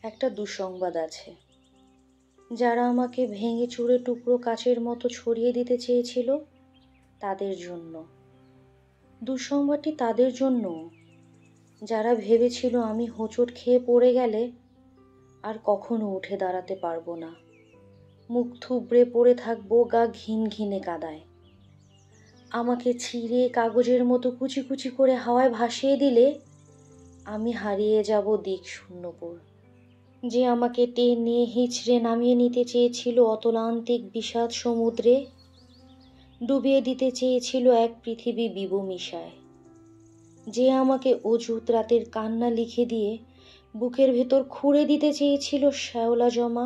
একটা দুঃসংবাদ আছে। যারা আমাকে ভেঙে চুরে টুকরো কাচের মতো ছড়িয়ে দিতে চেয়েছিল, তাদের জন্য। দুঃসংবাদটি তাদের জন্য যারা ভেবেছিল আমি হোঁচট খেয়ে পড়ে গেলে আর কখনো উঠে দাঁড়াতে পারবো না, মুখ থুবড়ে পড়ে থাকবো গা ঘিন ঘিনে কাদায়। আমাকে ছিঁড়ে কাগজের মতো কুচি কুচি করে হাওয়ায় ভাসিয়ে দিলে আমি হারিয়ে যাব দিক শূন্যপুর। যে আমাকে টেনে হিঁচড়ে নামিয়ে নিতে চেয়েছিল অতলান্তিক বিষাদ সমুদ্রে, ডুবিয়ে দিতে চেয়েছিল এক পৃথিবী বিবমিশায়। যে আমাকে অযুত রাতের কান্না লিখে দিয়ে বুকের ভেতর খুঁড়ে দিতে চেয়েছিল শ্যাওলা জমা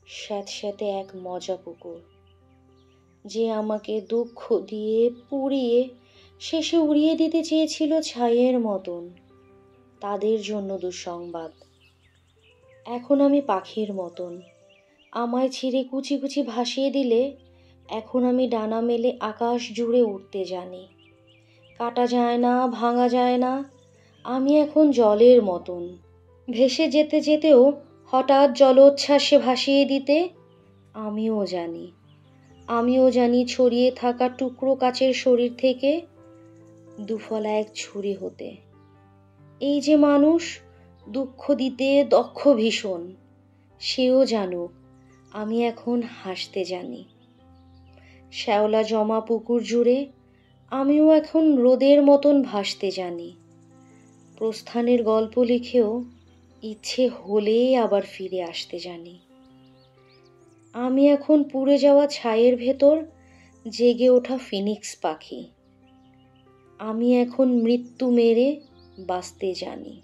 স্যাঁতস্যাঁতে এক মজা পুকুর। যে আমাকে দুঃখ দিয়ে পুড়িয়ে শেষে উড়িয়ে দিতে চেয়েছিল ছাইয়ের মতন, তাদের জন্য দুঃসংবাদ। এখন আমি পাখির মতন, আমায় ছিঁড়ে কুচি কুচি ভাসিয়ে দিলে এখন আমি ডানা মেলে আকাশ জুড়ে উঠতে জানি। কাটা যায় না, ভাঙা যায় না, আমি এখন জলের মতন, ভেসে যেতে যেতেও হঠাৎ জলোচ্ছ্বাসে ভাসিয়ে দিতে আমিও জানি ছড়িয়ে থাকা টুকরো কাচের শরীর থেকে দুফলা এক ছুরি হতে। এই যে মানুষ দুঃখ দিতে দক্ষ ভীষণ, সেও জানুক আমি এখন হাসতে জানি। শ্যাওলা জমা পুকুর জুড়ে আমিও এখন রোদের মতন ভাসতে জানি। প্রস্থানের গল্প লিখেও ইচ্ছে হলেই আবার ফিরে আসতে জানি। আমি এখন পুড়ে যাওয়া ছাইয়ের ভেতর জেগে ওঠা ফিনিক্স পাখি। আমি এখন মৃত্যু মেরে বাঁচতে জানি।